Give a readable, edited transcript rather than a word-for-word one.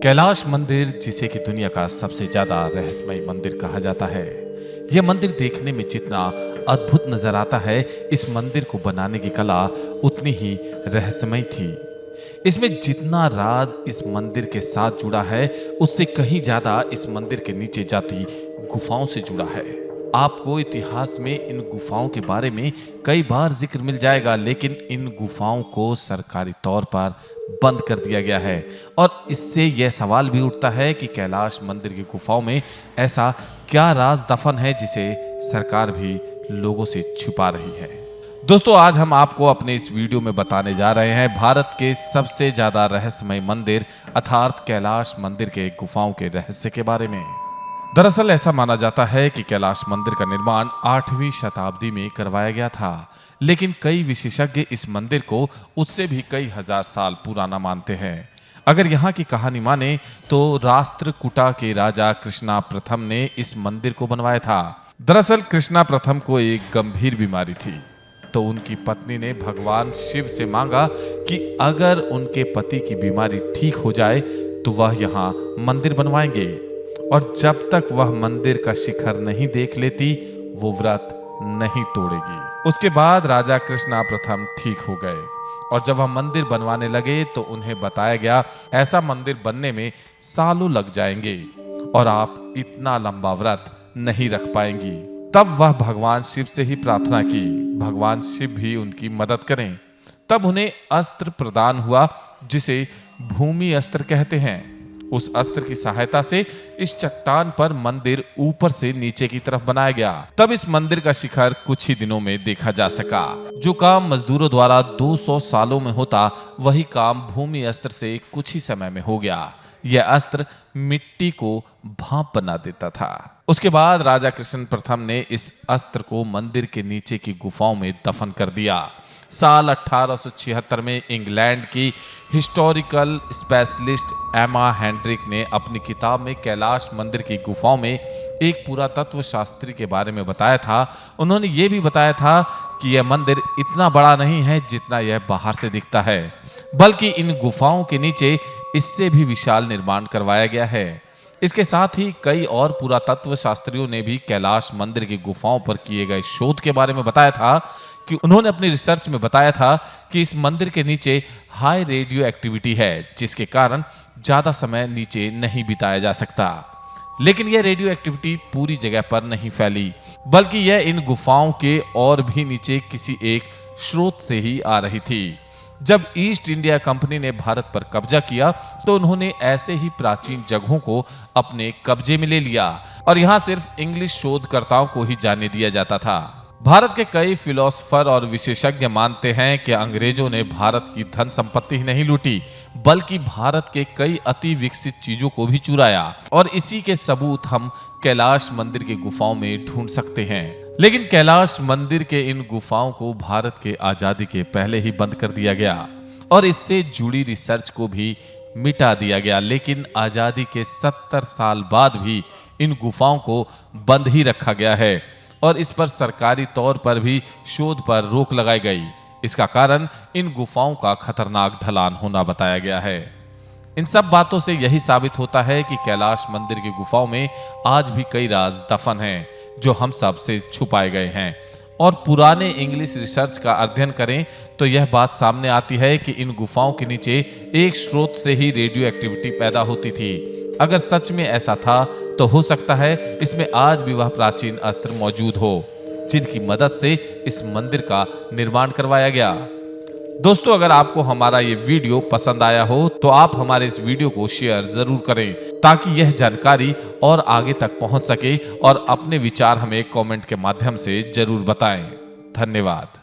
कैलाश मंदिर, जिसे कि दुनिया का सबसे ज्यादा रहस्यमय मंदिर कहा जाता है। यह मंदिर देखने में जितना अद्भुत नजर आता है, इस मंदिर को बनाने की कला उतनी ही रहस्यमय थी। इसमें जितना राज इस मंदिर के साथ जुड़ा है, उससे कहीं ज्यादा इस मंदिर के नीचे जाती गुफाओं से जुड़ा है। आपको इतिहास में इन गुफाओं के बारे में कई बार जिक्र मिल जाएगा, लेकिन इन गुफाओं को सरकारी तौर पर बंद कर दिया गया है। और इससे यह सवाल भी उठता है कि कैलाश मंदिर की गुफाओं में ऐसा क्या राज दफन है जिसे सरकार भी लोगों से छुपा रही है। दोस्तों, आज हम आपको अपने इस वीडियो में बताने जा रहे हैं भारत के सबसे ज्यादा रहस्यमय मंदिर अर्थात कैलाश मंदिर के गुफाओं के रहस्य के बारे में। दरअसल ऐसा माना जाता है कि कैलाश मंदिर का निर्माण 8वीं शताब्दी में करवाया गया था, लेकिन कई विशेषज्ञ इस मंदिर को उससे भी कई हजार साल पुराना मानते हैं। अगर यहाँ की कहानी माने तो राष्ट्रकूटा के राजा कृष्णा प्रथम ने इस मंदिर को बनवाया था। दरअसल कृष्णा प्रथम को एक गंभीर बीमारी थी, तो उनकी पत्नी ने भगवान शिव से मांगा कि अगर उनके पति की बीमारी ठीक हो जाए तो वह यहाँ मंदिर बनवाएंगे, और जब तक वह मंदिर का शिखर नहीं देख लेती वो व्रत नहीं तोड़ेगी। उसके बाद राजा कृष्णा प्रथम ठीक हो गए, और जब वह मंदिर बनवाने लगे तो उन्हें बताया गया ऐसा मंदिर बनने में सालों लग जाएंगे और आप इतना लंबा व्रत नहीं रख पाएंगी। तब वह भगवान शिव से ही प्रार्थना की, भगवान शिव भी उनकी मदद करें। तब उन्हें अस्त्र प्रदान हुआ जिसे भूमि अस्त्र कहते हैं। उस अस्त्र की सहायता से इस चट्टान पर मंदिर ऊपर से नीचे की तरफ बनाया गया। तब इस मंदिर का शिखर कुछ ही दिनों में देखा जा सका। जो काम मजदूरों द्वारा 200 सालों में होता, वही काम भूमि अस्त्र से कुछ ही समय में हो गया। यह अस्त्र मिट्टी को भाप बना देता था। उसके बाद राजा कृष्ण प्रथम ने इस अस्त्र को मंदिर के नीचे की गुफाओं में दफन कर दिया। साल 1876 में इंग्लैंड की हिस्टोरिकल स्पेशलिस्ट एमा हेंड्रिक ने अपनी किताब में कैलाश मंदिर की गुफाओं में एक पुरातत्व शास्त्री के बारे में बताया था। उन्होंने ये भी बताया था कि यह मंदिर इतना बड़ा नहीं है जितना यह बाहर से दिखता है, बल्कि इन गुफाओं के नीचे इससे भी विशाल निर्माण करवाया गया है। इसके साथ ही कई और पुरातत्व शास्त्रियों ने भी कैलाश मंदिर की गुफाओं पर किए गए शोध के बारे में बताया था कि उन्होंने अपनी रिसर्च में बताया था कि इस मंदिर के नीचे हाई रेडियो एक्टिविटी है, जिसके कारण ज्यादा समय नीचे नहीं बिताया जा सकता। लेकिन यह रेडियो एक्टिविटी पूरी जगह पर नहीं फैली, बल्कि यह इन गुफाओं के और भी नीचे किसी एक स्रोत से ही आ रही थी। जब ईस्ट इंडिया कंपनी ने भारत पर कब्जा किया तो उन्होंने ऐसे ही प्राचीन जगहों को अपने कब्जे में ले लिया, और यहाँ सिर्फ इंग्लिश शोधकर्ताओं को ही जाने दिया जाता था। भारत के कई फिलोसोफर और विशेषज्ञ मानते हैं कि अंग्रेजों ने भारत की धन संपत्ति ही नहीं लूटी, बल्कि भारत के कई अति विकसित चीजों को भी चुराया, और इसी के सबूत हम कैलाश मंदिर की गुफाओं में ढूंढ सकते हैं। लेकिन कैलाश मंदिर के इन गुफाओं को भारत के आजादी के पहले ही बंद कर दिया गया, और इससे जुड़ी रिसर्च को भी मिटा दिया गया। लेकिन आजादी के 70 साल बाद भी इन गुफाओं को बंद ही रखा गया है, और इस पर सरकारी तौर पर भी शोध पर रोक लगाई गई। इसका कारण इन गुफाओं का खतरनाक ढलान होना बताया गया है। इन सब बातों से यही साबित होता है कि कैलाश मंदिर की गुफाओं में आज भी कई राज दफन हैं जो हम सब से छुपाए गए हैं। और पुराने इंग्लिश रिसर्च का अध्ययन करें तो यह बात सामने आती है कि इन गुफाओं के नीचे एक स्रोत से ही रेडियो एक्टिविटी पैदा होती थी। अगर सच में ऐसा था तो हो सकता है इसमें आज भी वह प्राचीन अस्त्र मौजूद हो जिनकी मदद से इस मंदिर का निर्माण करवाया गया। दोस्तों, अगर आपको हमारा ये वीडियो पसंद आया हो तो आप हमारे इस वीडियो को शेयर जरूर करें, ताकि यह जानकारी और आगे तक पहुंच सके, और अपने विचार हमें कमेंट के माध्यम से जरूर बताएं। धन्यवाद।